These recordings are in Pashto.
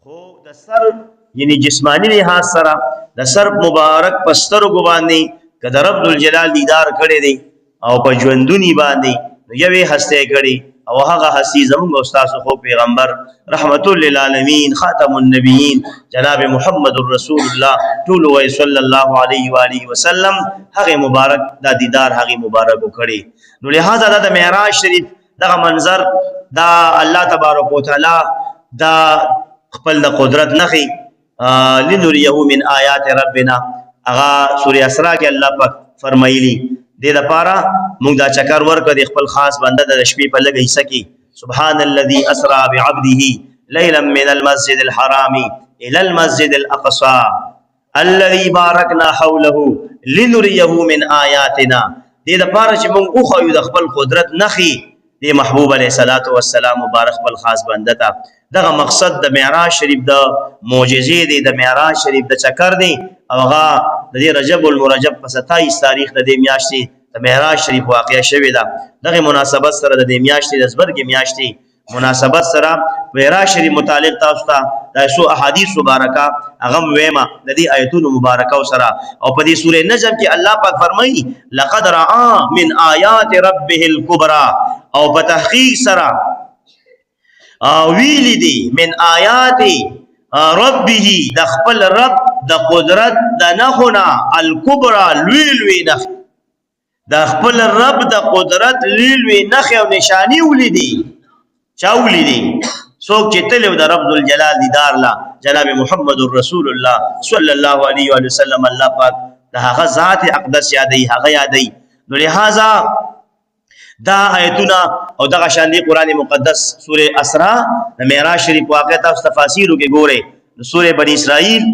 خو د سر یعنی جسمانی لحاظ سره د سر مبارک پسترګو باندې کله رب الجلال دیدار کړي دی او په ژوندونی باندې یوې هسته کړي او هغه هستی زموږ استاد خو پیغمبر رحمت للعالمین خاتم النبیین جناب محمد رسول الله ټول وی صلی الله علیه و آله وسلم هغه مبارک دا دیدار هغه مبارک کړي. نو لہذا دا معراج شریف دا منظر دا الله تبارک وتعالى دا خپل د قدرت نخي لنريه من آیات ربنا اغا سوره اسراء کې الله پاک فرمایلی دې لپاره موږ دا چکر ورکړ د خپل خاص بنده د شپې په لګي سکی سبحان الذي اسرا بعبده ليلا من المسجد الحرام الى المسجد الاقصى الذي باركنا حوله لنريه من آیاتنا دې لپاره چې موږ خو د خپل قدرت نخي دی محبوب علیہ الصلوۃ والسلام مبارک بل خاص بنده تا دغه مقصد د معراج شریف د معجزې دی د معراج شریف د چکر دی او هغه د رجب المرجب په 27 تاریخ د دې میاشتې د معراج شریف واقعه شوې ده. دغه مناسبت سره د دې میاشتې د زبرګ میاشتې مناسبت سره معراج شریف متعلق تاسو ته د سو احادیث مبارکه هغه وېما د دې آیتونو مبارکه سره او په دې سورې نجم کې الله پاک فرمایي لقد رأى من آیات ربه الكبرى او په تحقیق سره ویلی دی من آیات ربه د خپل رب د قدرت د نخونه الکبرى لوی نخ د خپل رب د قدرت لوی نخ او نشانی ولیدي چاولی دی سوک چې تلو د رب الجلال دیدار لا جناب محمد رسول الله صلی الله علیه و سلم الله پاک د هغه ذات اقدس یادی هغه یادی. نو لہذا دا آیتونه او دغه شان دی قران مقدس سوره اسراء د معراج شریف واقعه تاسو تفاسیرو کې ګوره سوره بنی اسرائیل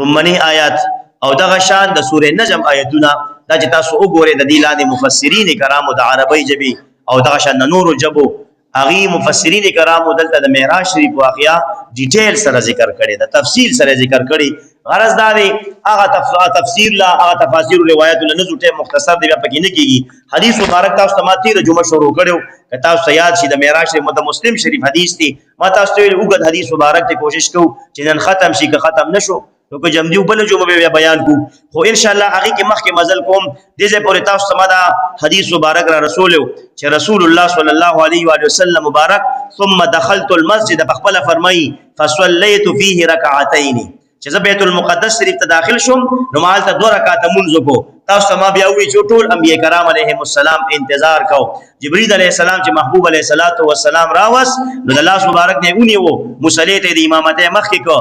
رومنی آیات او دغه شان د سوره نجم آیتونه دا چې تاسو وګوره د دې لاندې مفسرین کرامو د عربی ژبه او دغه شان نور جبو اغي مفسرین کرامو دلته د معراج شریف واقعیا ډیټیل سره ذکر کړي د تفصیل سره ذکر کړي. غرض دا دی هغه تفسیر لا هغه تفاسیر روایت له نزوټه مختصر دی پکې نه کیږي. حدیث مبارک تاسو ته ماتې جمعه شروع کړو که تاسو یاد شي د معراج شریف مسلم شریف حدیث دی ما تاسو ته وګد حدیث مبارک ته کوشش کو چې نن ختم شي که ختم نشو نو که جمع دی بل جمعه بیان کو خو ان شاء الله هغه کې مخکې مزل کوم دغه پورې تاسو ته دا حدیث مبارک را رسول چې رسول الله صلی الله علیه و وسلم مبارک ثم دخلت المسجد فخبل فرمای فصليت فيه ركعتين چې زه بیت المقدس شریف ته داخل شوم نو مال ته 2 رکعات منځ کو تاسو ما بیا وی چې ټول انبیاء کرام علیهم السلام انتظار کو جبرئیل علیہ السلام چې محبوب علیہ الصلوۃ والسلام راوس نو الله مبارک نه اونې وو مصلی ته د امامت مخکې کو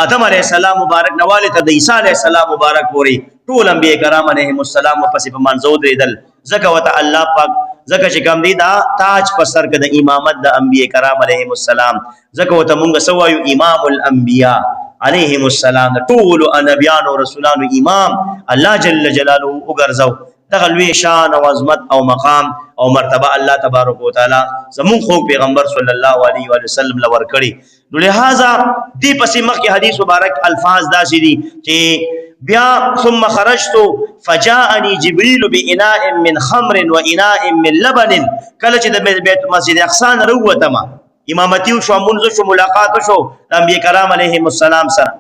آدم علیہ السلام مبارک نواله ته د عیسی علیہ السلام مبارک پوری ټول انبیاء کرام علیهم السلام پسې په منځو درېدل زکه وت الله پاک زکه چې کوم دی دا تاج پر سر کې د امامت د انبیاء کرام علیهم السلام زکه وت مونږ سوایو امام الانبیاء علیهم السلام ټول انبیان او رسولان امام الله جل جلاله وګرځاو دغه لوی شان او عظمت او مقام او مرتبه الله تبارک وتعالى زمون خو پیغمبر صلی الله علیه و سلم لور کړي. نو لہذا دی پسې مخکې حدیث مبارک الفاظ داسې دي چې بیا ثم خرجت فجاءني جبريل بإناء من خمر وإناء من لبن کله چې د بیت مسجد اقصی نه وروتم امامتي شو منځ شو ملاقات شو انبیاء کرام علیهم السلام سره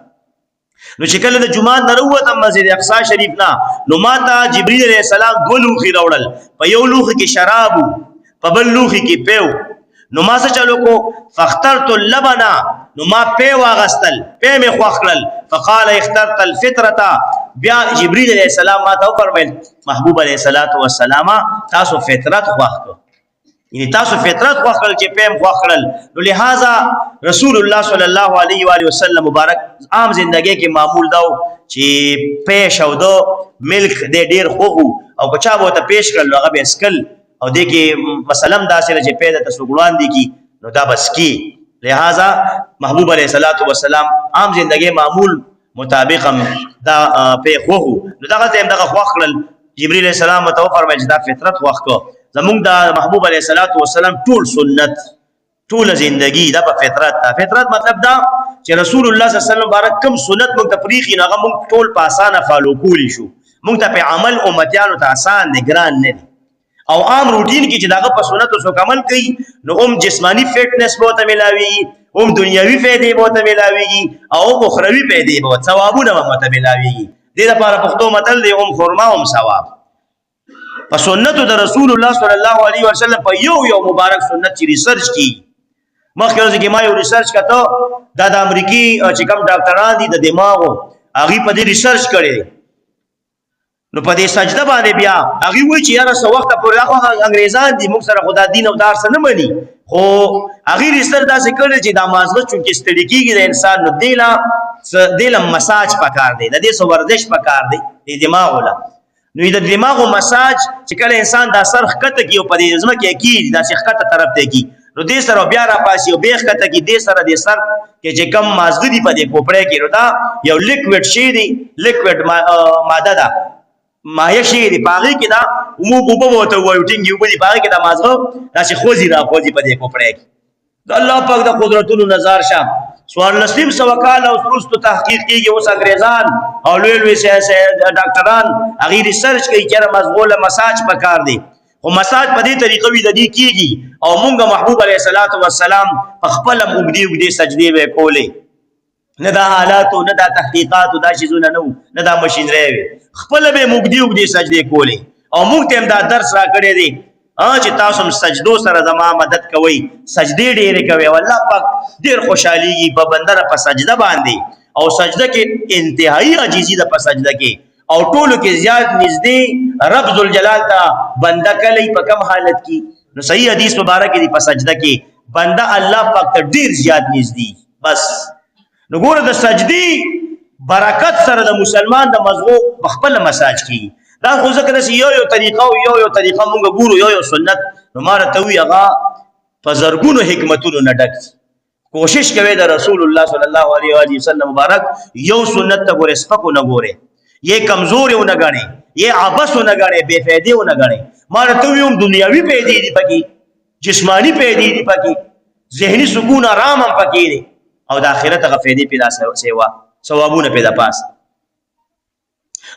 نو چې کله د جمعه نه وروتم مسجد اقصی شریف نه نو ماته جبريل علیہ السلام دوه لوخي راوړل په یو لوخي کې شراب په بل لوخي کې پیو نو ما څه چلو کو فاخترت اللبن نو ما پی واغستل پی می خوخلل فقال اخترت الفطره بیا جبريل علیہ السلام ما ته فرمایل محبوب علیہ الصلوۃ والسلام تاسو فطرت خوخلو یعنی تاسو فطرت خوخل چې پیم خوخل نو لہذا رسول الله صلی الله علیه و آله وسلم مبارک عام زندگی کې معمول داو چې پیش او دو ملک د ډیر خوغو او بچا وو ته پیش کړل هغه به اسکل او د کې مثلا داسې چې پیدا ته سګړوان دي کی نو دا بس کی لہذا محبوب علیہ الصلوۃ والسلام عام زندگی معمول مطابق دا په خوغو نو دغه تیم دغه خوخل جبرئیل علیہ السلام ته فرمایي دا فطرت خوخو زمونږ د محبوب علیہ الصلوۃ والسلام ټول سنت ټول زندگی دا په فطرت دا فطرت مطلب دا چې رسول الله صلی الله علیه وسلم بارک کم سنت موږ تفریقی نه موږ ټول په اسانه فالو کولی شو موږ ته په عمل امتیانو ته آسان نه ګران نه او عام روټین کې چې داغه په سنت او عمل کوي نو جسمانی فټنس به ته ملاوي هم دنیوي فائدې به ورته ملاویږي او اخروي فائدې به ثوابونه به ورته ملاویږي. دې لپاره پښتو متل دی هم خرما هم ثواب. په سنتو د رسول الله صلی الله علیه وسلم په یو مبارک سنت چې ریسرچ کی مخکې ورځ کې ما یو ریسرچ کړه دا د امریکای چې کوم ډاکټران دي د دماغو هغه په دې ریسرچ کړي نو په دې سجده باندې بیا هغه وایي چې یاره څو وخت پورې هغه انګريزان دي موږ سره خدا دین او دار سره نه مني خو هغه ریسرچ داسې کړي چې دا مازغه چونکې ستړي کیږي د انسان نو دیله مساج پکار دی د دې سو ورزش پکار دی د دماغ ولا نو د دماغو مساج چې کله انسان دا سر خکته کی او په دې ځمکه کې دا شخته طرف ته کی نو دې سره بیا را پاسي او بیخ کته کی دې سره دې سر کې چې کم مازغه دی په دې کوپړې کې نو دا یو لیکوډ شی دی لیکوډ ماده ده مایه شی دی پاغي کې دا مو بوبو وته وایو ټینګ یو بلی پاغي کې دا مازغه راشي خوځي را خوځي په دې کوپړې کې د الله پاک د قدرتونو نظر شه سوال نسیم سو کال او پرستو تحقیق کیږي اوس انګريزان او لوی سیاسي ډاکټران هغه ریسرچ کوي چې مزغوله مساج پکار دی خو مساج په دې طریقې وی د دې کیږي او مونږه محبوب علیه الصلاۃ والسلام خپل مګدي سجدي به کولې نه دا حالات نه دا تحقیقات دا شیزونه نه دا ماشينري خپل به مګدي سجدي کولې او مونږ ته دا درس را کړی دی چې تاسو هم سجدو سره زما مدد کوئ سجدي ډېرې کوي والله پاک ډېر خوشحاليږي په بنده په سجده باندې او سجده کې انتهایی عاجزي ده په سجده کې او ټولو کې زیات نږدې رب ذوالجلال ته بنده کلی په کم حالت کې نو صحیح حدیث مبارک دی په سجده کې بنده الله پاک ته ډېر زیات نږدې بس نو ګوره د سجدي برکت سره د مسلمان د مزغو خپل مساج کی دا خو ځکه د یو طریقه او یو طریقه مونږ ګورو یو سنت نو مار ته وی هغه په زرګونو حکمتونو نه ډک کوشش کوي د رسول الله صلی الله علیه وسلم مبارک یو سنت ته ګوره سپکو نه ګوره یې کمزور نه غاڼي یې عبس نه غاڼي بے فائدې نه غاڼي مار ته وی هم دنیاوی پیدې دي پکې جسمانی پیدې دي پکې ذهني سکون آرام هم پکې دي او د آخرت غ فائدې پیدا سیوا ثوابونه پیدا پاس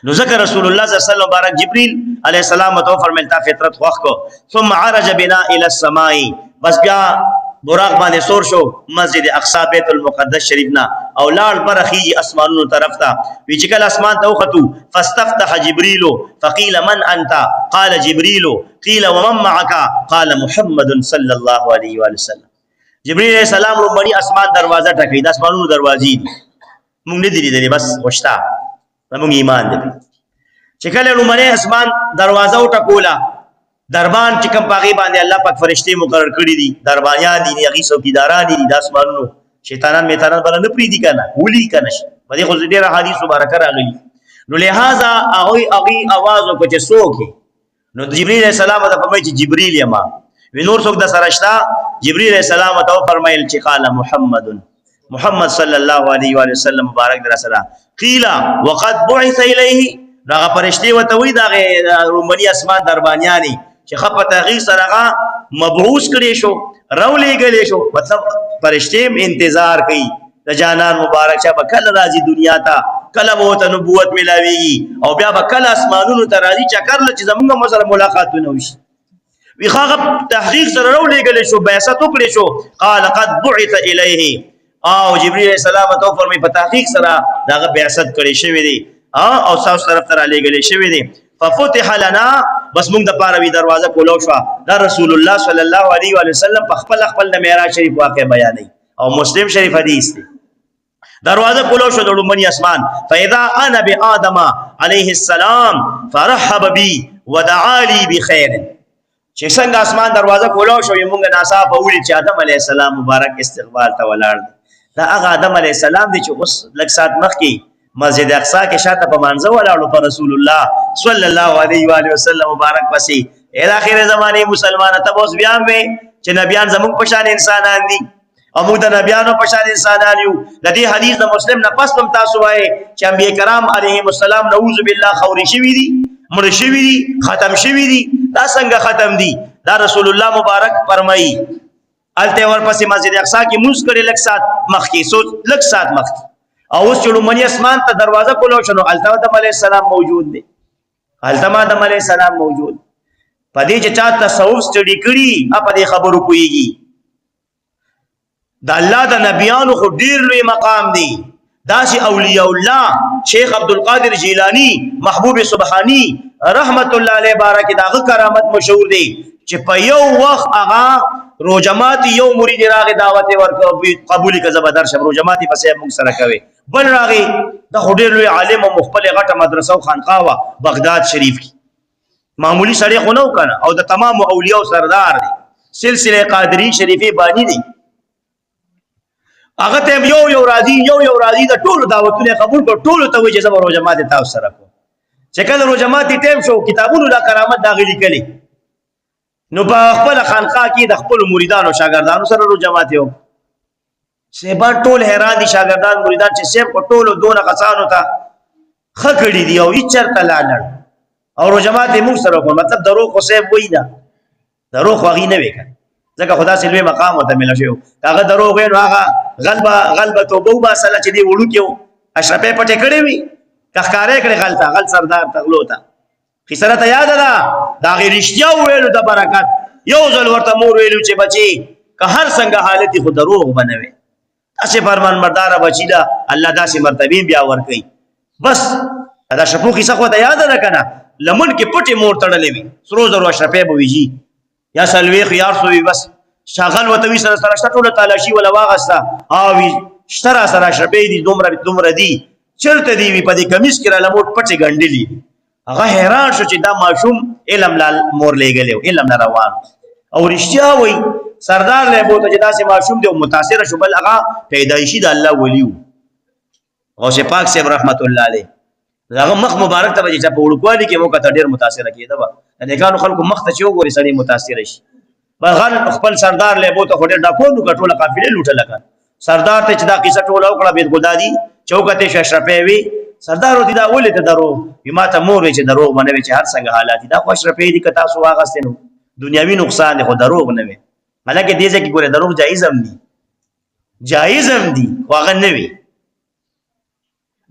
نو ذکر رسول الله صلی الله علیه وسلم بارک جبريل علیہ السلام تو فرمایتا فطرت خوخ کو ثم عرج بنا الى السماء بس بیا براق باندې سور شو مسجد اقصی بیت المقدس شریفنا او لاړ برخی اسمانونو طرف ته وی چې کله اسمان ته وختو فاستفتح جبريل فقيل من انت قال جبريل قيل ومن معك قال محمد صلى الله عليه وسلم جبريل علیہ السلام لومړی اسمان دروازه ټکې د اسمانونو دروازې مونږ نه دي بس خوشتا زموږ ایمان دی چې کله لومړی اسمان دروازه وټکولا دربان چې کوم پاغي باندې الله پاک فرشتي مقرر کړی دي دربانیان دي هغه څوکیداران دي د اسمانونو شیطانان میتانان بل نه پریدي کنه ولي کنه په دې خو ډیره حدیث مبارکه راغلي نو لہذا هغه आवाज وکړي چې څوک نو جبريل عليه السلام ته فرمایي چې جبريل یما ونور څوک د سرشتہ جبريل عليه السلام ته فرمایل چې قال محمد صلی الله علیه و سلم مبارک در سره قیل وقد بعث الیه دا فرشتي وته وی دا رومنی اسمان دربانیانی چې خپته غي سره مبعوث کړي شو رولې غلې شو مطلب فرشتي انتظار کوي د جانان مبارک شه بکل راځي دنیا ته کله وته نبوت ملاويږي او بیا بکل اسمانونو ته راځي چې کړل چې زمونږ مسره ملاقاتونه وشي وی خاغه تحقیق سره رولې غلې شو بعثت وکړي شو قال قد بعث الیه او جبريل عليه السلام ته فرمای په تحقیق سره داغه بعثت کړي شوی دی او تاسو طرف ته لګلې شوی دی ففتح لنا بس موږ د پاره وی دروازه کولو شو دا رسول الله صلی الله علیه و سلم په خپل د معراج شریف واقع بیانې او مسلم شریف حدیث دی دروازه کولو شو د لومړي اسمان فاذا انا بآدم علیه السلام فرحب بي ودعا لي بخير چې څنګه اسمان دروازه کولو شو موږ ناصا په ویل چې آدم علیه السلام مبارک استقبال ته ولاړ دا هغه آدم علیه السلام دی چې اوس لږ سات مخکې مسجد اقصی کې شاته په منځ ولاړو په رسول الله صلی الله علیه و آله وسلم مبارک پسې ال اخر زمانه مسلمان ته اوس بیا مې چې نبیان زموږ په شان انسانان دي او موږ د نبیانو په شان انسانان یو د دې حدیث د مسلم نه پس هم تاسو وایي چې انبیاء کرام علیهم السلام نعوذ بالله خوري شوی دي مړ شوی دي ختم شوی دي دا څنګه ختم دي دا رسول الله مبارک فرمایي الته ورپسې مسجد اقصی کې موږ کړي لک سات مخکې سوچ لک سات مخکې او اوس چې لومړی اسمان ته دروازه کولو شنو الته آدم علیه السلام موجود دی الته آدم علیه السلام موجود پدې چې چا تصوف سټډي کړي په دې خبرو کويږي دا الله د نبیانو خو ډیر لوی مقام دی داسې اولیاء الله شیخ عبدالقادر جیلانی محبوب سبحانی رحمت الله علیه بارک داغه کرامت مشهور دی چې په یو وخت هغه روجمات یو مرید راغی دعوت ورکړ قبول کړه زبردر شب روجمات پسې موږ سره کوي بل راغی د خډیر لوی عالم او مخبل غټه مدرسه او خانقاه وا بغداد شریف کی معمولی سړی خو نو کنه او د تمام اولیاء سردار دی سلسله قادری شریفی بانی دی هغه ته یو راضی د ټولو دعوتونه قبول کړ ټولو ته وجه زبر روجمات تاسو سره کو چې کله روجمات ټیم شو کتابونو لا کرامت داخلي کړي نو په خپل خانقاه کې د خپل مریدانو شاګردانو سره روجمات یو سبا ټول حیران دي شاګردان مریدان چې سیب په ټولو دونه کسانو ته خکړی دی او چرته لاړ او روجمات موږ سره کو مطلب درو خو سیب وای نه درو خو غي نه وکړ ځکه خدا سي لوی مقام وته مل شو هغه درو غیر هغه غلبه توبو با سره چې دی وړو کېو اشرفه پټه کړې وي کخکارې کړې غل سردار تغلو تا خسره ته یاد ده دا غیر رښتیا ویلو د برکت یو ځل ورته مور ویلو چې بچي که هر څنګه حالت خو دروغ بنوي تاسو فرمان بردار بچی دا الله داسې مرتبه بیا ور کوي بس دا شپو کیسه خو ته یاد ده کنه لمن کې پټي مور تړلې وي سرو زرو اشرفه به ویجی یا سلوي خيار سوې بس شاغل وتوي سره ټوله تلاشي ولا واغستا او شترا سره شپې دي دومره دي چرته دی په دې کمیس کې را لموټ پټي ګنډلې هغه حیران شو چې دا ماشوم علم لال مور لګلې علم نه روان او رښتیا وای سردار له بوته چې داسې ماشوم دی متاثر شو بل هغه پیدایشي د الله ولیو غوث پاک صاحب رحمت الله علیه هغه مخ مبارک ته چې په وړوکوالي کې موږ ته ډیر متاثر کېده با د کانو خلکو مخ ته چې وګوري سړی متاثر شي بغل خپل سردار له بوته خو ډیر ډاکو ټوله قافله لوټه لکه سردار ته چې دا قصه ټوله وکړه بیت ګلدادي چوکته شرفه وی سردار دې دا ولې ته درو بما ته مور چې دروغ باندې چې هر څنګه حالات دا خو شرفه دي کتا سو واغستنو دنیوي نقصان خو دروغ نه وي ملکه دې ځکه ګوره دروغ جایز هم دي واغ نه وي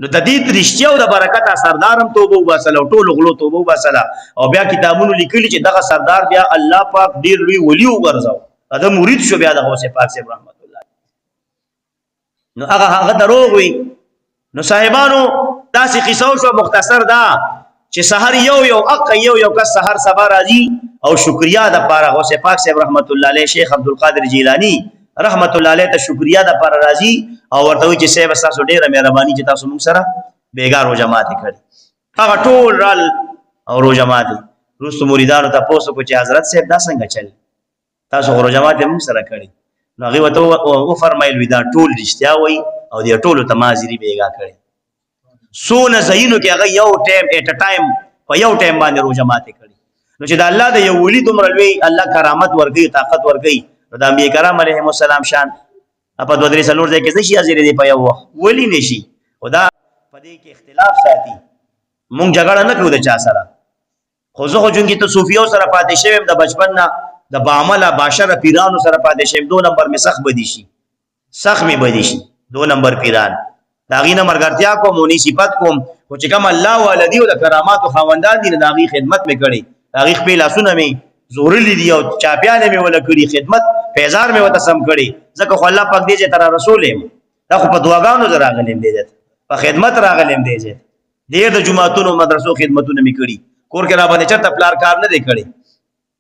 نو د دې رښتیا او د برکت سردارم توبه وباسل او ټول غلو توبه وباسل او بیا کتابونو لیکلي چې دغه سردار بیا الله پاک ډیر لوی ولی وګرځاو دا مرید شو بیا د غوث پاک صاحب رحمت الله نو هغه دروغ وي نو صاحبانو داسې قصو شو مختصر دا چې سحر یو کس سحر سبا راځي او شکریا د پاره غوث پاک صاحب رحمت الله علیه شیخ عبدالقادر جیلانی رحمت الله علیه ته شکریا د پاره راځي او ورته وی چې صاحب تاسو ډیره مهرباني چې تاسو موږ سره بیګار او جماعت کړی هغه ټول رال او رو جماعت روس مریدانو ته پوسو کو چې حضرت صاحب دا څنګه چل تاسو غو جماعت موږ سره کړی نو هغه وته او فرمایل وی دا ټول رښتیا وای او دې ټول ته مازری بیګا کړی سونه زینو کې هغه یو ټیم اټ ټایم په یو ټیم باندې رو جماعت کړی نو چې د الله د یو ولی دومره لوی الله کرامت ورګي طاقت ورګي د انبیاء کرام علیهم السلام شان په دوه درې څلور ځای کې نشي حاضر دي په یو وخت ولی نشي خدا په دې کې اختلاف ساتي مونږ جګړه نه کوو د چا سره خو زه خو جونګي ته صوفیو سره پاتې شوم د بچپن نه د باعمله باشر پیرانو سره پاتې شوم 2 نمبر می سخت بدی شي سخت می بدی شي 2 نمبر پیران داغینه مرګرتیا کوم مونږی صفات کوم خو چې کوم الله ولدی او د کرامات او خوندان دي داغي خدمت می کړي داغي خپل لاسونه می زورلی دی او چاپیانه می ولا کړي خدمت پیزار می وته سم کړي ځکه خو الله پاک دې چې تر رسول دا خو په دعاګانو زراغلم دی په خدمت راغلم دی ډیر د جمعهتونو مدرسو خدمتونه می کړي کور کې را باندې چرته پلار کار نه دی کړي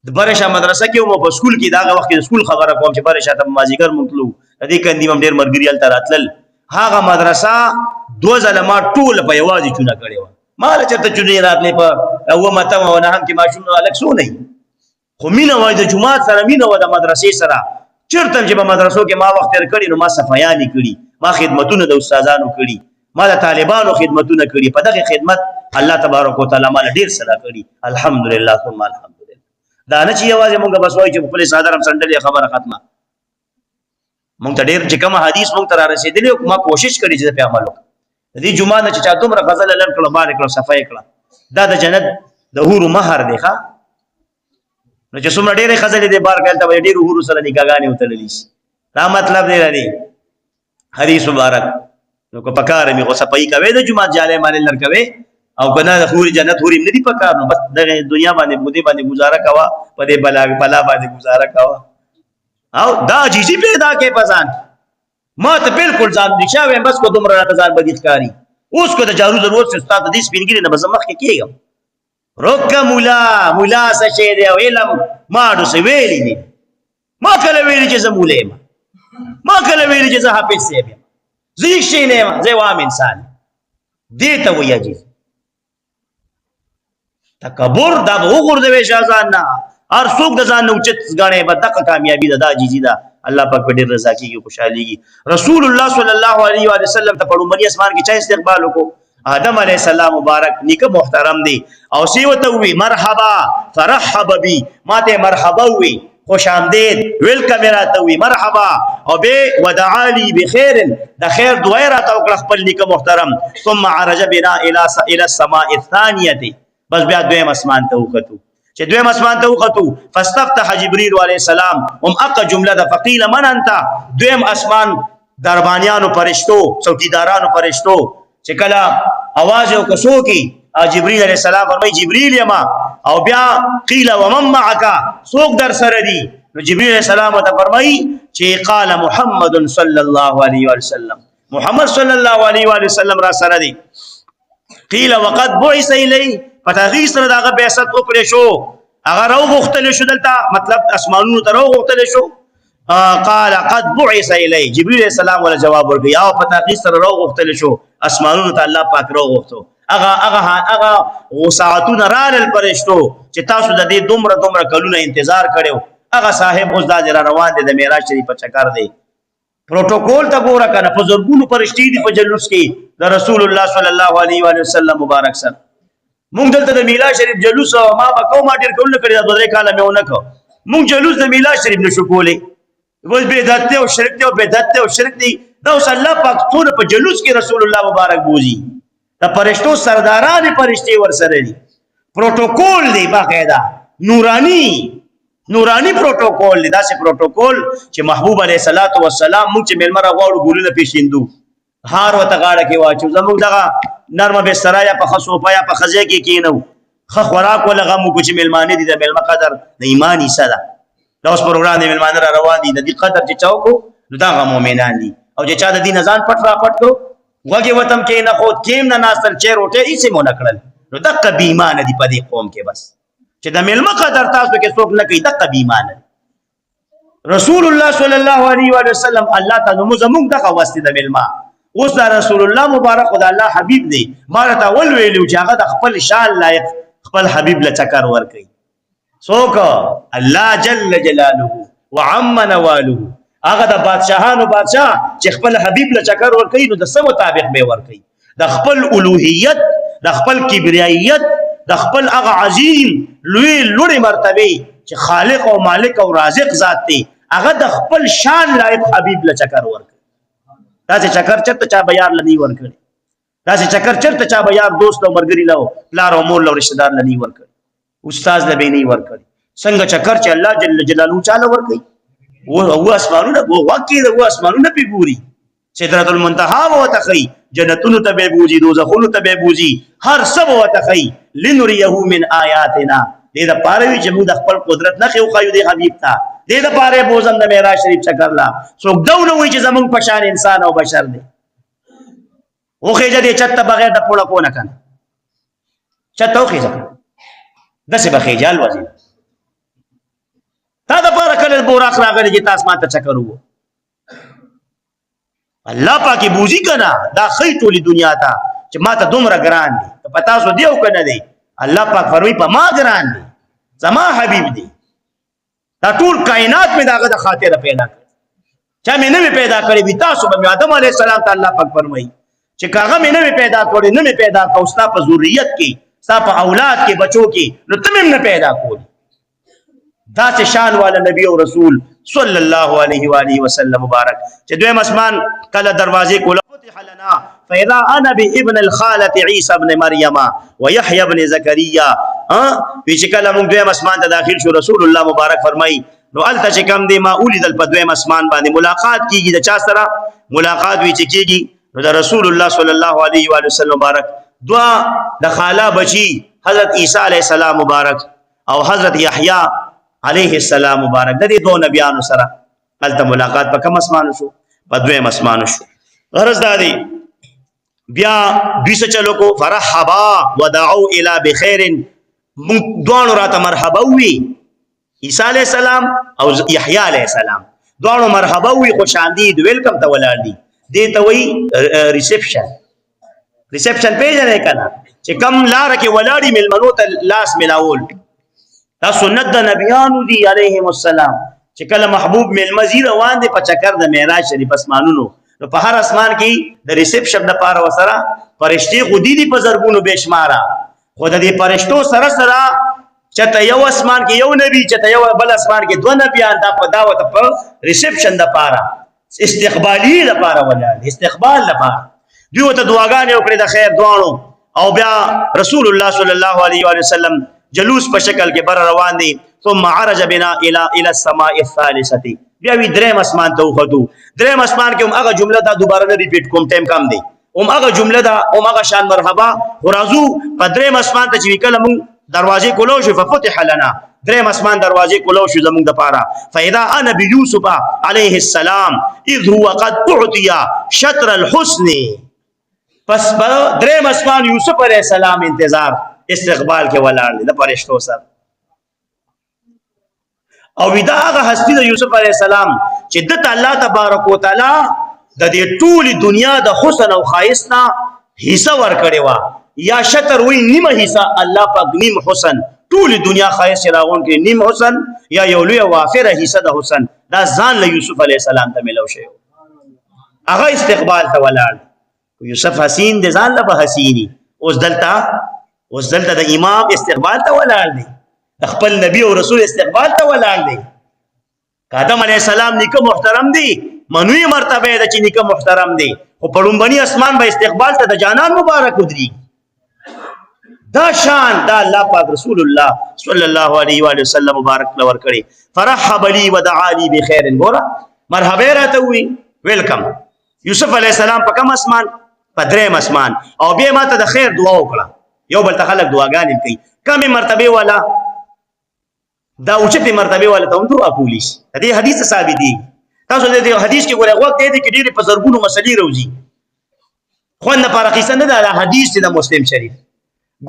د برشه مدرسه کې مو په سکول کې دا وخت کې سکول خبره کوم چې برشه ته مازیګر مونتلو دې کندې مم ډیر مرګریال تر اتل هغه مدرسه 2 ظلما ټول په یوازې چونه کړي و مال چرته چونی راتلې په او مته و نه هم کې ماشوم الک سو نه خو مینه وای د جمعه سره مینه و د مدرسې سره چرته چې په مدرسو کې ما وخت تر کړي نو ما صفایانی کړي ما خدمتونه د استادانو کړي ما د طالبانو خدمتونه کړي په دغه خدمت الله تبارک وتعالى مال ډیر سره کړي الحمدلله ثم الحمدلله دا نه چې یوازې مونږ بس وای چې په پولیس صدرم سندلې خبره ختمه مونږ ته ډیر چې کوم حدیث مونږ ته را رسیدلی ما کوشش کړی چې په عمل وکړو دې جمعه نه چې چا دومره غزل لړ کړو بارک کړو صفای کړو دا د جنت د حور مہر دی ښا نو چې څومره ډېرې غزل دې بار کړل ته ډېر حور سره نکاحګانې وتړلې دا مطلب دی لري حدیث مبارک نو کو پکار می غو صفای کوي د جمعه جاله باندې لړ کوي او کنه د حور جنت حور نه دی پکار نو بس د دنیا باندې مودي باندې گزاره کوا په دې بلا باندې گزاره کوا او دا جیجی پیدا کې پسان ما ته بالکل ځان نشا وې بس کو دومره راته ځان بدی ښکاری اوس کو د جارو ضرورت شته ستاسو د دې سپینګری نه بزمخ کې کېږم روکه مولا څه شی دی علم ما ډو څه ویلی دي ما کله ویلی چې زه مولیم ما کله ویلی چې زه حافظ صاحب یم زه هیڅ شی نه یم زه عام انسان دې ته وایي عجیز تکبر دا به وګورځوي شازان نه هر څوک د ځان نه اوچت ګڼي به دغه کامیابی ده دا عجیزي ده الله پاک په ډېر رضا کېږي خوشحالېږي رسول الله صلی الله علیه و وسلم ته په لومړي اسمان کې چا استقبال وکړو آدم علیه السلام مبارک نیکه محترم دی او سی ورته ووي مرحبا فرحب بي ما ته مرحبا ووي خوش آمدید ویلکم راته ووي مرحبا او به ودعا لي بخیر د خیر دعا راته وکړه خپل نیکه محترم ثم عرج بنا الى السماء الثانيه بس بیا دویم اسمان ته وختو چې دویم اسمان ته وختو فاستفتح جبريل عليه السلام اقا جمله ده فقيل من انت دویم اسمان دربانیانو فرشتو څوکیدارانو فرشتو چې کله आवाज یو کسو کی جبريل عليه السلام فرمای جبريل یما او بیا قيل ومن معك سوق در سره دي نو جبريل عليه السلام ته فرمای چې قال محمد صلى الله عليه وسلم محمد صلى الله عليه وسلم را سره دي قيل وقد بعث اليه پتاغی سره داغه بعثت وکړې شو هغه راو غختل شو دلته مطلب اسمانونو ته راو غختل شو قال قد بعث الی جبريل السلام ولا جواب ورکړي او پتاغی سره راو غختل شو اسمانونو ته الله پاک راو غختو هغه ساعتونه رال الفرشتو چې تاسو د دې دومره کلونه انتظار کړو هغه صاحب اوس دا جره روان دي د معراج شریف په چکر دی پروتوکول ته ګوره کنه په زرګونو فرشتي دي په جلوس کې د رسول الله صلی الله علیه و سلم مبارک سره مونږ دلته د میلاد شریف جلوس ما به کوم ډیر کول کړی دا دوه کاله مې ونه کو مونږ جلوس د میلاد شریف نشو کولې ول بدعت او شرک دی او بدعت او شرک دی دا اوس الله پاک ټول په جلوس کې رسول الله مبارک بوزي د فرشتو سرداران فرشتي ور سره دي پروتوکول دی باقاعده نورانی پروتوکول دی دا سه پروتوکول چې محبوب علیه الصلاۃ والسلام مونږ چې ملمر غواړو ګولونه پیښیندو هار وته غاړه کې واچو زموږ دغه نرمه بستر یا په خصوفه یا په خزه کې کینو خ خوراک ولا غمو کو چې ملمانه دي د ملما قدر د ایمانی سره دا اوس پروګرام د ملمانه را روان دي د دې قدر چې چاوکو نو دا مؤمنان دي او چې چا د دین ځان پټ را پټ کو وګي وتم کې نه خو کېم نه ناستل چې روټه یې سیمو نکړل نو دغه بې ایمان دي په دې قوم کې بس چې د ملما قدر تاسو کې څوک نه کوي دغه بې ایمان رسول الله صلی الله علیه و سلم الله تعالی موږ دغه واسطه د ملما اوس دا رسول الله مبارک خدای الله حبیب دی ماره تا ول ویلو چې هغه د خپل شان لایق خپل حبیب له چکر ور کوي څوک الله جل جلاله وعم نواله هغه د بادشاہانو بادشاہ چې خپل حبیب له چکر ور کوي نو د سم مطابق به ور کوي د خپل اولوہیت د خپل کبریایت د خپل هغه عظیم لوی مرتبه چې خالق او مالک او رازق ذات دی هغه د خپل شان لایق حبیب له چکر ور کوي دا چې چکر چرته چا به یار لنی ور کړي دا چې چکر چرته چا به یار دوست او مرګري لاو پلار او مور له رشتہ دار لنی ور کړي استاد له به نه ور کړي څنګه چکر چې الله جل جلاله چاله ور کوي او اسمانونه وو واقعي د اسمانونه په ګوري سدرۃ المنتهى و تخي جنتونو ته به بوزي دوزخونو ته به بوزي هر څه و تخي لنريه من آیاتنا دې د پاره چې موږ د خپل قدرت نه خو خایو دی حبیب ته دې د پاره بوزم د معراج شریف چکر لا څوک دونه وي چې زمونږ پشان انسان او بشر دی وخېجه دې چته بغیر د پوره کو نه کنه چته وخېجه دسه بخېجال وځي تا د پاره کله بوراخ راغلی چې تاسو ماته چکر وو الله پاکي بوزي کنه دا خې ټولي دنیا ته چې ماته دومره ګران دي پتا سو دیو کنه دی الله پاک فرمایي په ما ګران دي زما حبيب دي دا ټول کائنات می داغه د خاطر پیدا کړ چا مې نه پیدا کړی وی تاسو به آدم علیه السلام ته الله پاک فرمایي چې کاغه مې نه پیدا کړی نه پیدا کوستا په ذریت کې ستا په اولاد کې بچو کې نو تم نه پیدا کولی دا چې شان والا نبی او رسول صلی الله علیه و آله وسلم مبارک چې دویم اسمان کله دروازې کوله فتح لنا فاذا انا بابن الخاله عيسى ابن مريم ويحيى ابن زكريا په چې کله موږ دویم اسمان ته داخل شو رسول الله مبارک فرمای نو الته چې کم دی ما اولیدل په دویم اسمان باندې ملاقات کیږي د چا سره ملاقات وی چې کیږي نو د رسول الله صلی الله علیه و آله وسلم مبارک دعا د خاله بچی حضرت عیسی علیه السلام مبارک او حضرت یحیی علیه السلام مبارک د دې دوه نبیانو سره الته ملاقات په کوم اسمان شو په دویم اسمان شو. غرض دا دی بیا دوی څه چلو کو فرحبا ودعوا الى بخير دوانو راته مرحبا وی عیسی علیہ السلام او یحیی علیہ السلام دوانو مرحبا وی خوش آمدید ویلکم ته ولاړ دي دې ته وی ریسپشن پیژنې کنه چې کم لار کې ولاړی ملمنو ته لاس ملاول دا سنت د نبیانو دی علیهم السلام چې کله محبوب ملمزی روان دي په چکر د معراج شریف اسمانونو نو په هر اسمان کې د ریسپشن د پاره وسره فرشتي خودي دي په زرګونو بشماره خو د دې فرشتو سره سره چته یو اسمان کې یو نبی چته یو بل اسمان کې دوه نبیان دا په دعوت په ریسپشن د پاره استقبالی د پاره ولر استقبال د پاره دوی ته دعاګانې وکړي د خیر دوانو او بیا رسول الله صلی الله علیه و سلم جلوس په شکل کې بر روان دي ثم عرج بنا الى السماء الثالثه بیا وی دریم اسمان ته وختو دریم اسمان کې هم هغه جمله دا دوباره نه ریپیټ کوم ټیم کم دی هم هغه جمله دا هم هغه شان مرحبا ورازو په دریم اسمان ته چې کله مون دروازې کولو شو ففتح لنا دریم اسمان دروازې کولو شو زمونږ د پاره فاذا انا بيوسف عليه السلام اذ هو قد اعطي شطر الحسن پس دریم اسمان یوسف علیہ السلام انتظار استقبال کې ولاړ دي د فرشتو سره او ودا هغه هستی د یوسف علیہ السلام چې د الله تبارک وتعالى د دې ټول دنیا د حسن او خایسنا حصہ ور کړی و یا شطر وی نیمه حصہ الله پاک نیم حسن ټول دنیا خایس راغون کې نیم حسن یا یو لوی وافره حصہ د حسن دا ځان له یوسف علیہ السلام ته ملو شي هغه استقبال ته ولاړ یوسف حسین د ځان له حسینی اوس دلته د امام استقبال ته ولاړ دی خپل نبی او رسول استقبال ته ولاړ دی آدم علیہ السلام نیکه محترم دی منوی مرتبه ده چې نیکه محترم دی خو پړومبني اسمان به استقبال ته د جانان مبارک ودري دا شان دا الله پاک رسول الله صلی الله علیه و سلم مبارک لور کړي فرحب لي ودعا لي بخير ګوره مرحبا راته وی ویلکم یوسف علیہ السلام په کوم اسمان په دریم اسمان او بیا ماته د خیر دعا وکړه یو بل ته خلک دعاګانې کوي کمه مرتبه والا دا اوچته مرتبه والا ته هم دعا کولی دې حدیث ثابت دي تاسو دې حدیث کې ګوره وخت دې کې ډېر په زرګونو مسلې راوځي خو نه پارخیسه نه دا حدیث د مسلم شریف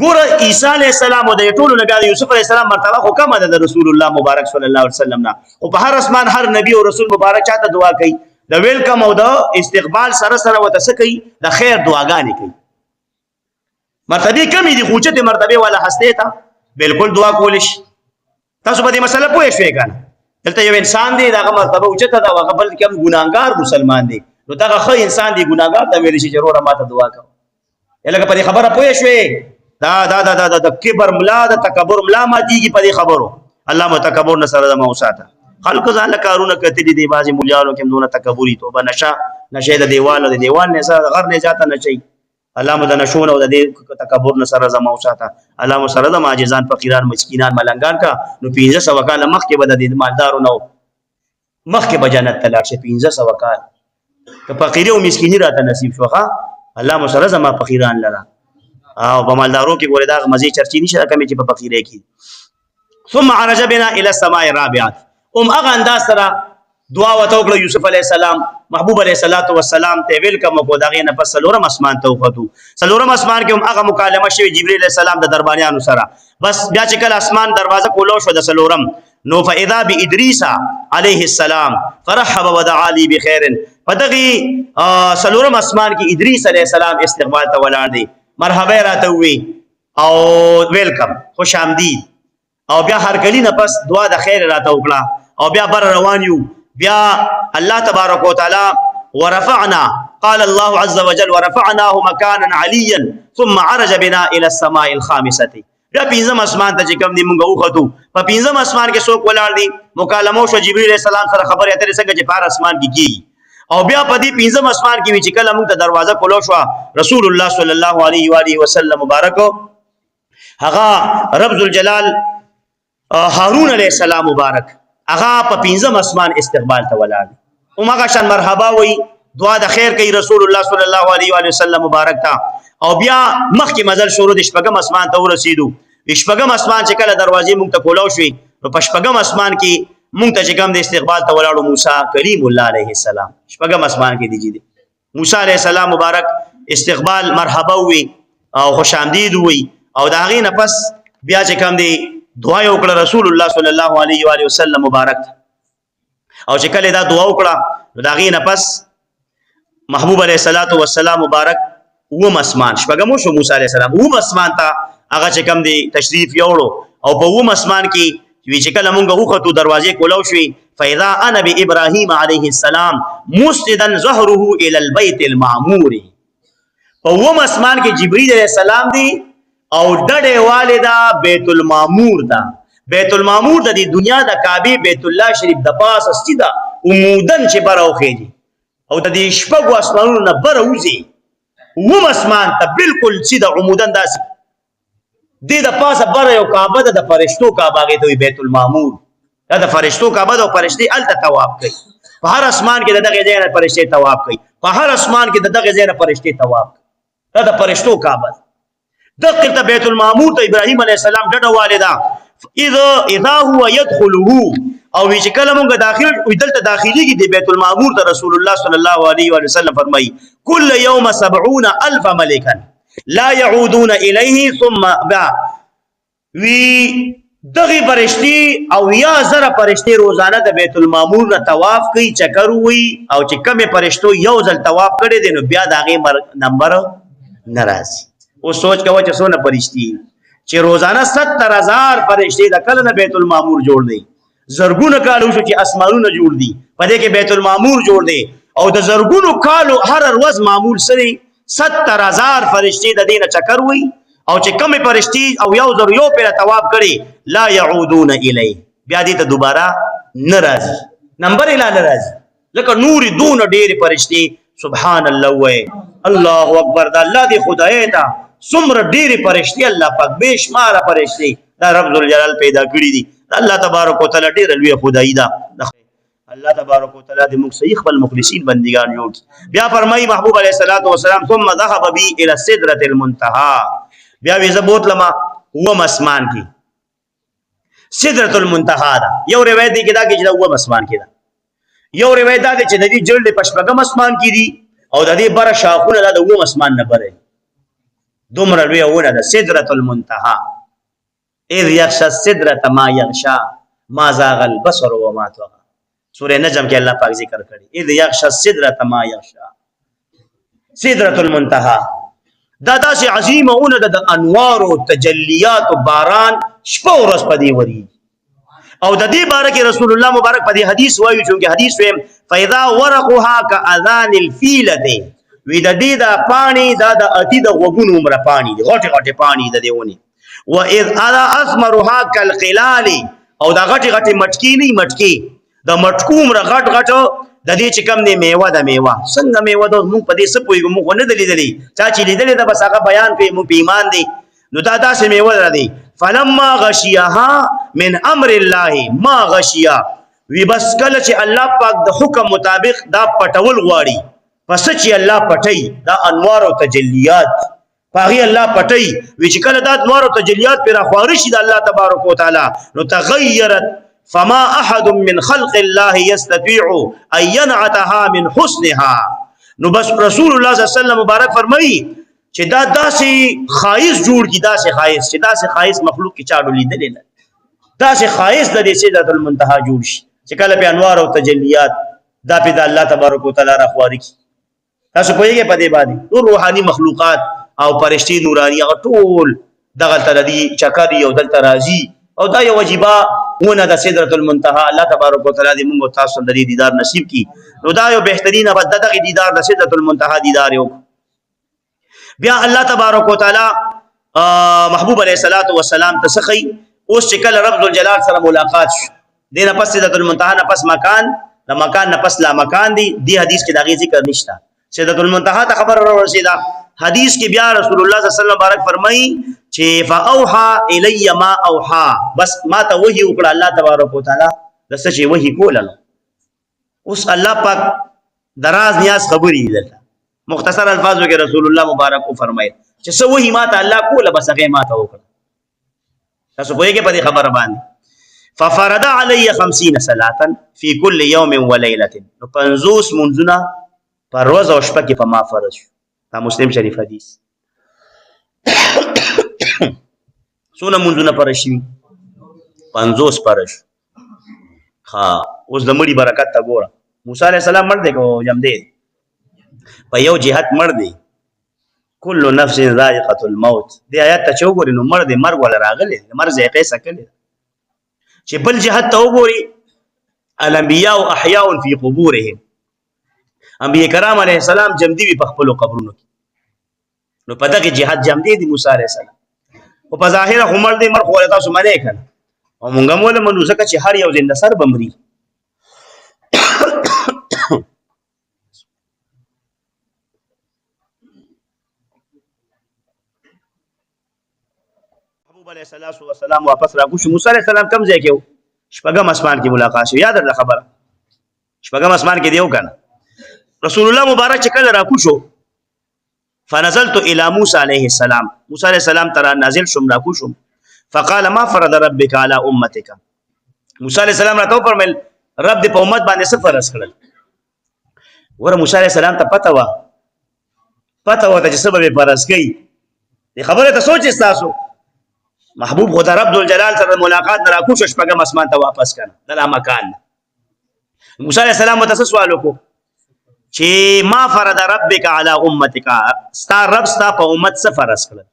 ګوره عیسی علیہ السلام او د ټولو نه یوسف علیہ السلام مرتبه خو کم ده د رسول الله مبارک صلی الله علیه وسلم نه او په هر اسمان هر نبی او رسول مبارک چاته دعا کوي د ویلکم او د استقبال سره سره وته څه کوي د خیر دعاګانې کوي مرتبه کمی دي خوچته مرتبه والا هسته ته بالکل دعا کولیش تاسو په دې مسله پوه شئ کنه دلته یو انسان دی دا مرتبه اوچته دا قبل کم ګناګار مسلمان دی نو دا خو انسان دی ګناګار ته ویل شي ضرور ماته دعا کوي لکه په دې خبره پوه شئ دا کبر ملا د تکبر ملا ماتيږي په دې خبرو الله متکبر نصر د موساته خلق ځان کارونه کتلی دی بازي مليانو کې دونه تکبوري توبه نشه د دیوال نه سره غر نه جاته نشي الله مد نشون او د دې تکبر نصر د موساته الله مسره د ماجزان فقيران مسکینان ملنګان کا نو 1500 کال مخکې بد د مالدارو نو مخکې بجنت تلاش 1500 کال که فقيري او مسکینی راته نصیب شوخه الله مسره زما فقيران لرا او په مالدارو کې ګوره دا مزي چرچی نشه کمې چې په فقيره کې ثم عرج بنا الى السماء الرابعه هغه انداز سره دعا وتوکړه یوسف علیہ السلام محبوب علیہ الصلوۃ والسلام ته ویلکم کو داغه نه پس سلورم اسمان ته وختو سلورم اسمان کې هغه مکالمه شوی جبرئیل علیہ السلام د درباریانو سره بس بیا چې کله اسمان دروازه کولو شو د سلورم نو فاذا بادریس علیہ السلام فرحب ودعا لي بخير فدغي سلورم اسمان کې ادریس علیہ السلام استقبال ته ولاړ دی مرحبا راته وی او ویلکم خوش آمدید او بیا هر کلی نه پس دعا د خیر راته وکړه او بیا بر روان یو بیا الله تبارک وتعالى ورفعنا قال الله عز وجل ورفعناه مكانا عليا ثم عرج بنا الى السماء الخامسه بیا پنځم اسمان ته چې کوم دی مونږ وختو په پنځم اسمان کې څوک ولاړ دي مکالمه شو جبرئیل علیہ السلام سره خبرې اترې څنګه چې پر اسمان کې کیږي او بیا په دې پنځم اسمان کې چې کله موږ ته دروازه کولو شو رسول الله صلی الله علیه و آله وسلم مبارک هغه رب ذوالجلال هارون علیہ السلام مبارک هغه په پنځم اسمان استقبال ته ولاړ او هغه شان مرحبا وی دعا د خیر کوي رسول الله صلی الله علیه و آله وسلم مبارک تا او بیا مخکې مزل شروع د شپږم اسمان ته ورسېدو شپږم اسمان چې کله دروازې موږ ته کولو شوې نو په شپږم اسمان کې مونږ ته چې کوم د استقبال ته ولاړو موسی کریم الله علیه السلام شپږم اسمان کې دی موسی علیه السلام مبارک استقبال مرحبا وی او خوش آمدید وی او دا غي نه پس بیا چې کوم دی دعا وکړه رسول الله صلی الله علیه و آله وسلم مبارک او چې کله دا دعا وکړه دا غي نه پس محبوب علیه الصلاۃ والسلام مبارک و مسمان شپږم شو موسی علیه السلام و مسمان ته هغه چې کوم دی تشریف یوړو او په و مسمان کې چې کله مونږ وختو دروازې کولو شوي فاذا انا بابراهيم عليه السلام مسندا ظهره الى البيت المعمور په و مسمان کې جبريل عليه السلام دی او ډډه والدا بیت المعمور دا بیت المعمور د دنیا د کعبه بیت الله شریف د پاس استیدا عمودن چې براوخېږي او د دې شپږو اسمانونو نه براوځي و مسمان ته بالکل سیده عمودن داسي د پاسه بر یو کعبه د فرشتو کعبه غته بیت المعمور دا د فرشتو کعبه د فرشتي الته طواف کوي په هر اسمان کې دغه ځای نه فرشتي طواف کوي په هر اسمان کې دغه ځای نه فرشتي طواف دا د فرشتو کعبه دغه بیت المعمور ته ابراهيم عليه السلام ډډه والدا اذا هو يدخله او چې کله مونږ داخل دلته داخليږي د بیت المعمور ته رسول الله صلی الله علیه و سلم فرمایي كل يوم 70000 ملكا لا يعودون الیه ثم وی دغه فرشتي او یا زره فرشتي روزانه د بیت المعمور نه طواف کوي چکر وی او چې کمه فرشتو یو ځل طواف کړي دي نو بیا دغه نمبر ناراضي او سوچ کوه چې څونه فرشتي چې روزانه 70000 فرشتي د کله نه بیت المعمور جوړ دي زرګونه کالو شو چې اسمانونه جوړ دي په دې کې بیت المعمور جوړ دي او د زرګونو کالو هر ورځ معمول سره 70000 فرشتي د دینه چکر وي او چې کم فرشتي او یو زر یو پر طواف کړي لا يعودون الیه بیا دې ته دوباره ناراضي نمبر اله ناراضي لکه نور دون ډېر فرشتي سبحان الله و الله اکبر د الله دی خدای ته څومره ډېر فرشتي الله پاک بشمار فرشتي دا رب ذل جلال پیدا کړی دي الله تبارک وتعالى ډېر لوی خدای دا الله تبارک وتعالى د موږ صحیح خپل مخلصین بندگان جوړ بیا فرمایي محبوب علیه الصلاۃ والسلام ثم ذهب بي الى السدره المنتهى بیا وی زبوت لما هو مسمان کی سدره المنتهى دا یو روایت دی کدا کې چې هو مسمان کی دا یو روایت دا چې د دې جلد پشپغم مسمان کی دي او د دې بر شاخونه د هو مسمان نه بره دومره لوی ونه د سدره المنتهى اذ يخشى السدره ما يغشى ما زاغ البصر وما طغى سورہ نجم کې الله پاک ذکر کړی اذ یغشى السدرة ما یغشى سدرة المنتهى دا داسې عظیمه د انوار او تجلیات او باران شپه ورځ پدې وری او د دې باره کې رسول الله مبارک پدې حدیث وایي چې حدیث ویم فاذا ورقها كاذان الفيله وی د دې د پانی دا د اتی د وګونو عمر پانی دی غټه غټه پانی د دیونی و اذ اذا اثمرها كالقلال او دا غټه غټه مټکی نه مټکی د مټکوم رغټ غټو د دې چې کم نه میوه د میوه څنګه میوه د موږ په دې سپوږ موږ نه دلیدلې چا چې لیدلې د بس هغه بیان په مو ایمان دی نو دا داسې میوه را دی فلما غشيها من امر الله ما غشيا وی بس کله چې الله پاک د حکم مطابق دا پټول غواړي پس چې الله پټي دا انوار او تجلیات پاغي الله پټي وی چې کله دا انوار او تجلیات پر اخوارشي د الله تبارک وتعالى نو تغيرت فما احد من خلق الله يستطيع ان ينعتها من حسنها نو بس رسول الله صلی الله علیه وسلم مبارک فرمایي چې دا داسې خایس جوړ کی داسې خایس چې داسې خایس مخلوق کې چاډو لیدل نه داسې خایس د دې سدرۃ المنتهى جوړ شي چې کله په انوار او تجلیات دا په الله تبارک وتعالى راخواري تاسو پوهیږئ په دې باندې ټول روحاني مخلوقات او فرشتي نوراني ټول دغه تلدي چکري او دلته راځي او دا یو واجبہ ونه د سدرۃ المنتهى الله تبارک وتعالى دې موږ تاسو د دې دیدار نصیب کړي نو دا یو بهترین ابد دغه دیدار د سدرۃ المنتهى دیدار یو بیا الله تبارک وتعالى محبوب علیہ الصلوۃ والسلام تسخی اوس چې کله رب ذل جلال سره ملاقات شو دینه پس سدرۃ المنتهى نه پس مکان د مکان نه پس لا مکان دی حدیث کې دا ذکر نشته سدرۃ المنتهى ته خبر ورسیدا حدیث کې بیا رسول الله صلی الله علیه وسلم بارک فرمایي چې فاوحى الی ما اوحى بس ما ته وحی وکړه الله تبارک وتعالى دسه چې وحی کوله اوس الله پاک دراز نیاز خبري دلته مختصر الفاظو کې رسول الله مبارک فرمایي چې سو وحی ما ته الله کوله بس هغه ما ته وکړه تاسو په یوه په خبره باندې ففرض علی 50 صلاة فی کل یوم ولیلة، نو 50 منځونه پر ورځ او شپه کې په ما فرض شو. دا مسلم شریف حدیث. څونه منځونه فرض شوي؟ 50 فرض شو. ها اوس د مړي برکت ته ګوره. موسی علیه السلام مړ دی که جم دی؟ په یو جهت مړ دی. کل نفس ذائقة الموت. دې آیات ته چې وګورې نو مړ دی، مرګ ولا راغلی دی، مرګ ذایقې څکلې. چې بل جهت ته وګوري الانبیاء احیاء فی قبورهم، انبیاء کرام علیه السلام جم دي په خپلو قبرونو کې. نو په دغه جهت جم دي موسی علیه السلام. او په ظاهره خو مړ دی، مړ خو تاسو منې کړه او مونږ هم ولې منو ځکه چې هر یو زنده سر به مري. علیہ السلام واپس راکو شو. موسی علیہ السلام کم ځای کې و؟ شپږم اسمان کې ملاقات شو. یاد درته خبره؟ شپږم اسمان کې دیو کنه. رسول الله مبارک چې کله راکو شو، فنزلت الى موسی علیہ السلام، موسی علیہ السلام ترا نازل شم، راکو شم. فقال ما فرض ربك على امتك. موسی علیہ السلام راته فرمایل رب دې په امت باندې څه فرض کړل؟ ور موسی علیہ السلام ته پته و چې سبب فرض کړي. دې خبره ته سوچ استاسو محبوب خدا رب ذوالجلال سره ملاقات نه راکوش شپږم اسمان ته واپس کړه دلا مکان. موسی علیہ السلام ته سوال وکړو چې ما فرض ربک علی امتک، ستا رب ستا په امت څه فرض کړل؟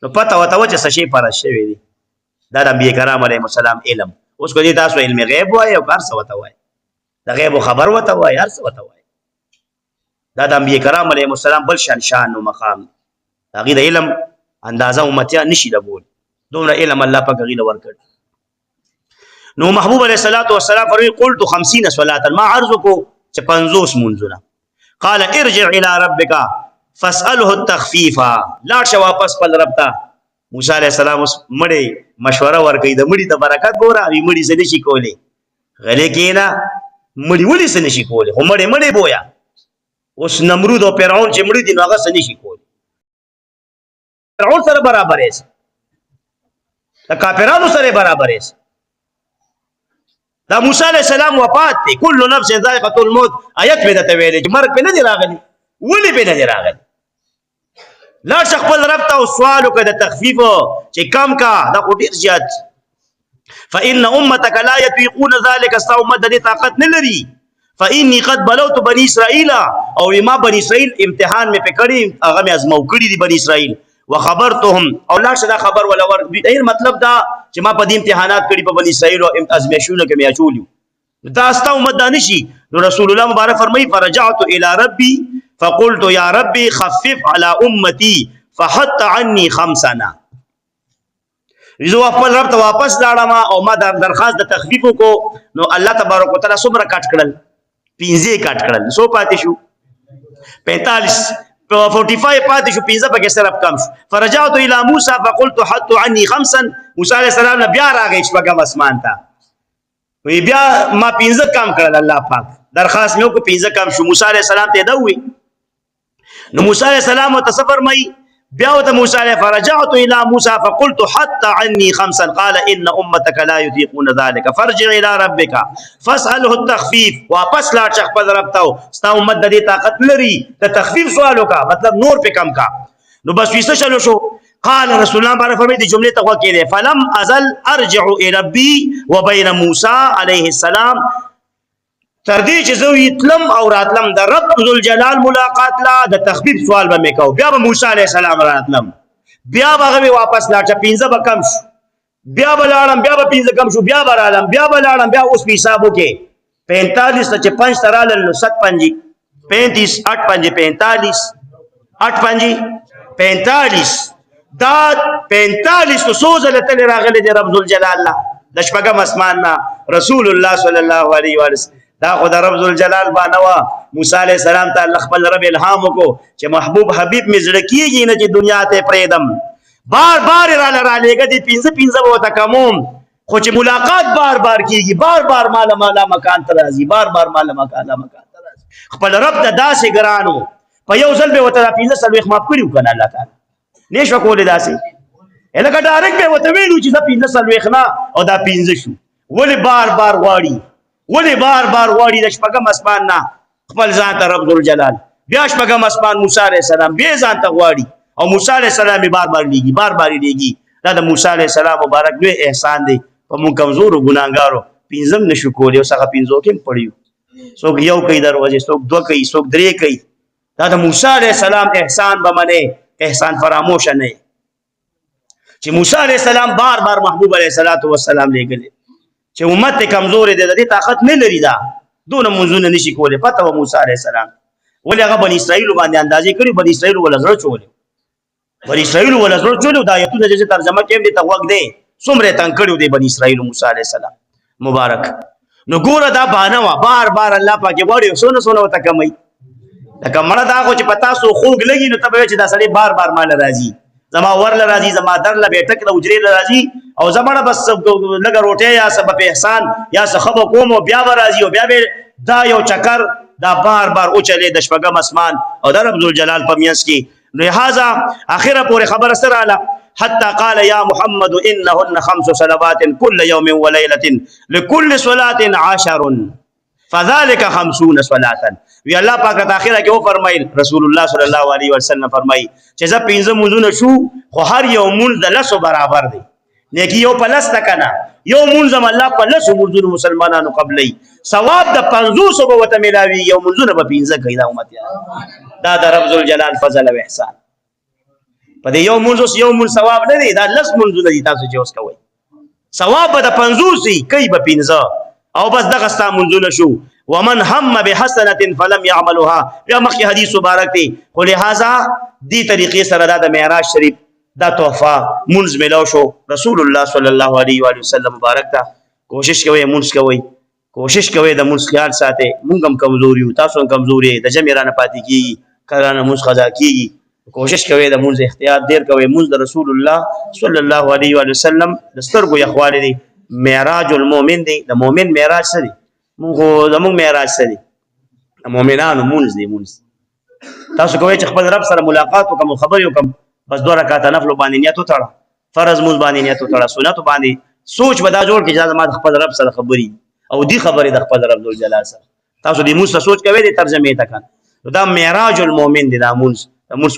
نو پته وته چې څه شی فرض شوی دی. دا د انبیاء کرام علیهم السلام علم. اوس کو دې تاسو علم غیب وایي او کار څه وته وایي، د غیب خبر وته وایي، هر څه وته وایي. دا د انبیاء کرام علیهم السلام بل شان او مقام. هغه د علم اندازه امتیا نشي لګول، دومره علم الله پاک غیله ورکړ. نو محبوب علیہ الصلوۃ والسلام فرمایي قلت 50 صلاه، ما عرض کو چې 50 منځونه. قال ارجع الى ربك فاساله التخفيف، لاړ شه واپس خپل رب ته. موسی علیہ السلام مړی مشوره ورکړي د مړي د برکت ګوره، وی مړي څه نشي کولی، غلې کینا مړي ولې څه نشي کولی، خو مړی بویا. اوس نمرود او فرعون چې مړي دي نو هغه څه نشي کولی، فرعون سره برابر یې، د کافرانو سره برابر یې. دا موسی علیہ السلام وفات دی، کل نفس ذائقة الموت آیت په دته ویلې چې مرګ په نه دی راغلی، ولې په نه دی راغلی؟ لا شخ خپل رب ته سوال وکړه د تخفیف چې کم کا دا خو ډیر زیات. فإن امتك لا يطيقون ذلك، ستا امت د دې طاقت نه لري. فإني قد بلوت بني اسرائيل، او ما بني اسرائيل امتحان مې پکړی، هغه مې ازمو کړی دي بني اسرائيل. وخبرتهم، او لا شدا خبر ولا ور دې مطلب دا چې ما په دې امتحانات کړي په بني اسرائيل او ازمېښونه کې مې اچولیو. دا ستا امت دا نشي. نو رسول الله مبارک فرمایي فرجعت الى ربي فقلت يا ربي خفف على امتي فحط عني 5 زه خپل رب ته واپس لاړم او ما درخواست د تخفیف کو. نو الله تبارک وتعالى څومره کټ کړل؟ 15 کټ کړل. سو پاتې شو 45، 45 پاتې شو، 15 پکې صرف کم شو. فرجعت الى موسى فقلت حط عني 5. موسی علیہ السلام بیا راغی شپږم اسمان ته، وی بیا ما 15 کم کړل. الله پاک درخواست مې کو 15 کم شو. موسی علیہ السلام ته دا وی. نو موسی علیہ السلام تصور مئی بیا وته موسی علیہ فرجعت الى موسى فقلت حط عني 5 قال ان امتك لا يطيقون ذلك فارجع الى ربك فاساله التخفيف. واپس لا چخ پر رب ته ستا امت د دې طاقت لري د تخفیف سوالو کا مطلب نور په کم کا. نو بس ویسه چلو شو. قال رسول الله بارک فرمایي د جمله ته وکړه فلم ازل ارجع الى ربي وبين موسى عليه السلام، تر دې چې زه یتلم او راتلم د رب ذوالجلال ملاقات لا د تخفیف سوال به مې کو. بیا به موسی علیہ السلام راتلم، بیا به هغه واپس لاړ، 15 به کم شو، بیا به لاړم، بیا به 15 کم شو، بیا به رالم، بیا به لاړم، بیا اوس په حساب وکړي 45 ته 5 ترالل 7 5 35 8 5 45 8 5 45 دا 45 تو سوزل تل راغلی دی رب ذوالجلال لا د شپږم اسمان نا رسول الله صلی الله علیه و آله. دا خدای رب ذوالجلال باندې موسی علیہ السلام ته خپل رب الهام وکړو چې محبوب حبیب می زړه کیږي نه چې دنیا ته پریدم، بار بار را لګه دي 15 وته کوم، خو چې ملاقات بار بار کیږي، بار بار مال مکان ته راځي، بار بار مال مکان ته راځي. خپل رب ته داسې ګرانو په یو ځل به وته 15 سلوخ ماف کړیو کنه الله تعالی نشو کولای داسې الکه ډایرکټ به وته ویلو چې دا 15 سلوخ نه او دا 15 شو. ولې بار بار غواړي د شپږم اسمان نه خپل ځان ته رب ذوالجلال، بیا شپږم اسمان موسی علیه السلام بیا ځان ته غواړي، او موسی علیه السلام بار بار لیږي. دا د موسی علیه السلام مبارک لوی احسان دی په موږ کمزورو ګناهګارو. پنځم نشو کولی او څخه پنځو کې هم پړیو، څوک یو کوي دروازې، څوک دوه کوي، څوک درې کوي. دا د موسی علیه السلام احسان به منې، احسان فراموش نه چې موسی علیه السلام بار بار محبوب علیه السلام لېږلی چې امت کمزور دی، د دې طاقت نه لري، دا دونه منځونه نشي کولی. پته و موسی علیه السلام ولې هغه بني اسرائیلو باندې اندازې کړي، بني اسرائیلو ولا زړه چولې، دا آیتونه چې ترجمه کوي دې ته غوږ دی، څومره تنګ کړي دی بني اسرائیلو موسی علیه السلام مبارک. نو ګوره دا بهانه وه، بار بار الله پاک غواړي سونه ورته کموي. لکه مړه دا خو چې په تاسو خوږ لګي نو ته به وایې چې دا سړی بار بار ماله راځي، زما ورله راځي، زما درله بیټک له حجرې له راځي، او زمړه بس لږه روټۍ یا څه په احسان یا څه ښه به کوم او بیا به راځي، او بیا به دا یو چکر دا بار بار وچلې د شپږم اسمان او د رب ذوالجلال په منځ کې. لہذا اخره پورې خبره سره راله حتى قال يا محمد انهن 5 صلوات كل يوم وليله لكل صلاه 10 فذلك 50 صلاه. وی الله پاک ته اخره کې و فرمایل، رسول الله صلی الله علیه وسلم فرمایي چې زه 5 منځونه شو خو هر یو منځ د 10 برابر دی، نیکی یو په 10 تکنه یو منځ الله په 10 منځونو مسلمانانو قبلې ثواب د 500 به وته ملاوي، یو منځونه به 15 کوي. دا امت دا د رب ذوالجلال فضل او احسان. په دې یو منځ ثواب نه دی، دا 10 منځونه دي تاسو چې اوس کوي، ثواب به د 500 کوي به 15 او بس دغه ستا منځونه شو. ومن هم بحسنه فلم يعملها، بیا مخکې حدیث مبارک دی. خو لہذا دې طریقې سره دا د معراج شریف دا تحفه منځ ملو شو رسول الله صلی الله علیه و وسلم مبارک ته. کوشش کوئ منځ کوئ، کوشش کوئ د منځ خیال ساتئ. موږ هم کمزوري یو، تاسو هم کمزوري، د جمع رانه پاتې کېږي، کله نه منځ قضا کېږي. کوشش کوئ د منځ احتیاط ډېر کوئ. منځ د رسول الله صلی الله علیه و وسلم د سترګو یخوالی دی. معراج المؤمن دی، د مؤمن معراج څه دی؟ زمونږ معراج څه دی؟ د مؤمنانو منځ دی. منځ تاسو کوئ چې خپل رب سره ملاقات وکړم، خبرې وکړم، بس 2 رکعاته نفل باندې نیت وتړه، فرض منځ باندې نیت وتړه، سنت باندې سوچ به دا جوړ کړي چې زما د خپل رب سره خبرې او دی خبرې د خپل رب ذوالجلال سره. تاسو دې منځ سوچ کوئ، د ترجمې ته کړه دا معراج المؤمن دی. دا منځ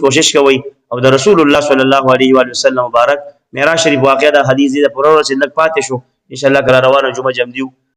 کوشش کوئ او د رسول الله صلی الله علیه و وسلم مبارک معراج شریف واقعه د حدیث د پرور چې لږ پاتې شو، ان شاء الله کله روانه جمعه جمع دیو